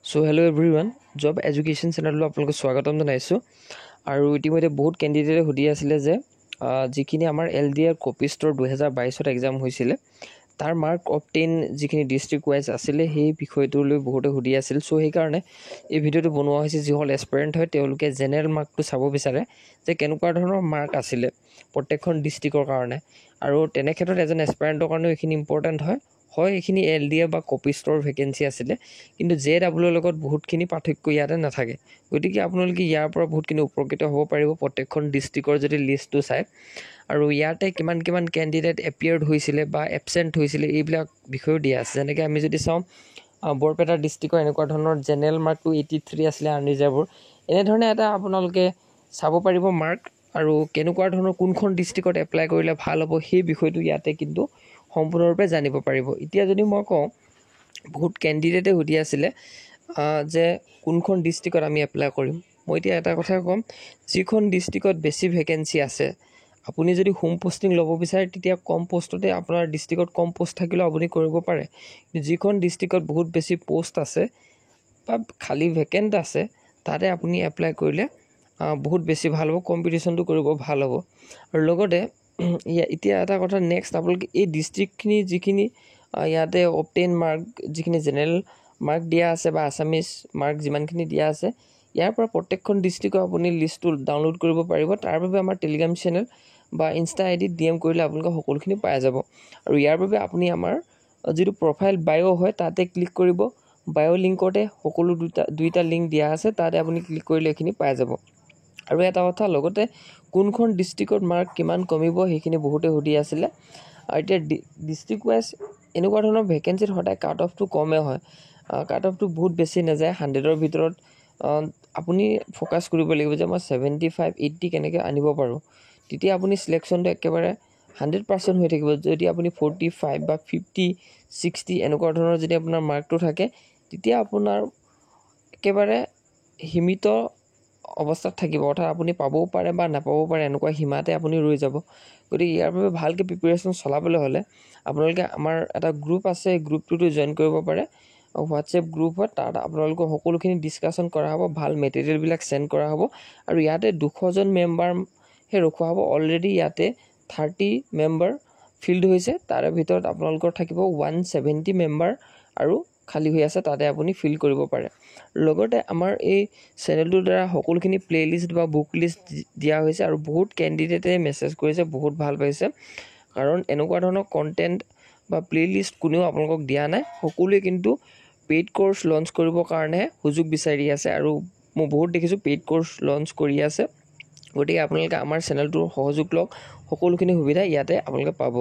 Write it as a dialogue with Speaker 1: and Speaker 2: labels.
Speaker 1: So hello everyone, Job Education Channel lo apnalok swagatam janaisu aru itimode bahut candidate hudi asile je jikini amar LDR copy store 2022 ot exam hoisile tar mark obtain jikini district wise asile he bikhoy tu loi bahute hudi asil so he karone ei video tu bonwa hoise ji hol aspirant hoy teoluke general mark tu sabo bisare je kenukwa dhonor mark asile prottekhon district or karone aru tene khetrot eজন aspirant or karone ekhini important hoy হয় এখিনি LDA বা copy store vacancy আছিলে কিন্তু ZW লগত বহুতখিনি পাৰ্থক্য ইয়াতে নাথাকে গতিকে আপোনালোকে ইয়াৰ পৰা বহুতখিনি উপকৃত হ'ব পাৰিব প্ৰত্যেকখন ডিস্ট্ৰিক্টৰ যদি লিষ্টটো চাই আৰু ইয়াতে কিমান কিমান ক্যান্ডিডেট এপিয়াৰ্ড হৈছিলে বা এবসেন্ট হৈছিলে এইবিলাক বিষয় দিয়া আছে যেনেকৈ আমি যদি চাওঁ বৰপেটা ডিস্ট্ৰিক্টৰ এনেকুৱা ধৰণৰ জেনেৰেল মাৰ্কটো 83 আছিলে আনৰিজাৰ্ভৰ এনে ধৰণে এটা আপোনালোকে চাব পাৰিব মাৰ্ক আৰু কেনেকুৱা ধৰণৰ কোনখন ডিস্ট্ৰিক্টত এপ্লাই কৰিলে ভাল হ'ব সেই বিষয়টো ইয়াতে কিন্তু সম্পূৰ্ণৰূপে জানিব পাৰিব এতিয়া যদি মই কওঁ বহুত ক্যান্ডিডেটে হুদি আছিলে যে কোনখন ডিস্ট্ৰিক্টত আমি এপ্লাই কৰিম মই এতিয়া এটা কথা কম যিখন ডিস্ট্ৰিক্টত বেছি ভেকেন্সি আছে আপুনি যদি হোম পোষ্টিং ল'ব বিচাৰে তেতিয়া কম পোষ্টতে আপোনাৰ ডিস্ট্ৰিক্টত কম পোষ্ট থাকিলে আপুনি কৰিব পাৰে যিখন ডিস্ট্ৰিক্টত বহুত বেছি পোষ্ট আছে বা খালি ভেকেন্ট আছে তাতে আপুনি এপ্লাই কৰিলে বহুত বেছি ভাল হ'ব কম্পিটিশনটো কৰিব ভাল হ'ব আৰু লগতে এতিয়া এটা কথা নেক্সট আপোনালোকে এই ডিস্ট্ৰিক্টখিনি যিখিনি ইয়াতে অবটেইন মাৰ্ক যিখিনি জেনেৰেল মাৰ্ক দিয়া আছে বা আসামিজ মাৰ্ক যিমানখিনি দিয়া আছে ইয়াৰ পৰা প্ৰত্যেকখন ডিস্ট্ৰিক্টৰ আপুনি লিষ্টটো ডাউনলোড কৰিব পাৰিব তাৰ বাবে আমাৰ টেলিগ্ৰাম চেনেল বা ইনষ্টা আইডি ডিএম কৰিলে আপোনালোকে সকলোখিনি পাই যাব আৰু ইয়াৰ বাবে আপুনি আমাৰ যিটো প্ৰফাইল বায়ো হয় তাতে ক্লিক কৰিব বায়ো লিংকতে সকলো দুইটা লিংক দিয়া আছে তাতে আপুনি ক্লিক কৰিলে এখিনি পাই যাব আৰু এটা কথা লগতে কোনখন ডিস্ট্ৰিক্টত মাৰ্ক কিমান কমিব হেখিনি বহুতে হুদি আছিলে আৰু এতিয়া ডিস্ট্ৰিক্ট ওয়াইজ এনেকুৱা ধৰণৰ ভেকেন্সিৰ হঠাই কাট অফটো কমে হয় কাট অফটো বহুত বেছি নাযায় 100ৰ ভিতৰত আপুনি ফোকাস কৰিব লাগিব যে মই 75 80 কেনেকৈ আনিব পাৰো তেতিয়া আপুনি সিলেকশনটো একেবাৰে 100% হৈ থাকিব যদি আপুনি 45 বা 50 60 এনেকুৱা ধৰণৰ যদি আপোনাৰ মাৰ্কটো থাকে তেতিয়া আপোনাৰ একেবাৰে হিমিত অৱস্থাত থাকিব অৰ্থাৎ আপুনি পাবও পাৰে বা নাপাবও পাৰে এনেকুৱা হিমাতে আপুনি ৰৈ যাব গতিকে ইয়াৰ বাবে ভালকে প্ৰিপাৰেচন চলাবলৈ হলে আপোনালোকে আমাৰ এটা গ্ৰুপ আছে গ্ৰুপটো জয়েন কৰিব পাৰে হোৱাটসএপ গ্ৰুপ হয় তাত আপোনালোকৰ সকলোখিনি ডিসকাশন কৰা হ'ব ভাল মেটেৰিয়েল বিলাক সেন্ড কৰা হ'ব আৰু ইয়াতে 200 জন মেম্বাৰ হে ৰখোৱা হ'ব অলৰেডি ইয়াতে 30 মেম্বাৰ ফিল্ড হৈছে তাৰে ভিতৰত আপোনালোকৰ থাকিব 170 মেম্বাৰ আৰু খালি হৈ আছে তাতে আপুনি ফিল কৰিব পাৰে লগতে আমাৰ এই চেনেলটোৰ দ্বাৰা সকলোখিনি প্লেলিষ্ট বা বুক লিষ্ট দিয়া হৈছে আৰু বহুত ক্যান্ডিডেটে মেসেজ কৰিছে বহুত ভাল পাইছে কাৰণ এনেকুৱা ধৰণৰ কন্টেন্ট বা প্লেলিষ্ট কোনেও আপোনালোকক দিয়া নাই সকলোৱে কিন্তু পেইড কোৰ্স লঞ্চ কৰিব কাৰণে সুযোগ বিচাৰি আছে আৰু মই বহুত দেখিছো পেইড কোৰ্স লঞ্চ কৰি আছে গতিকে আপোনালোকে আমাৰ চেনেলটোৰ সহযোগ লওক সকলোখিনি সুবিধা ইয়াতে আপোনালোকে পাব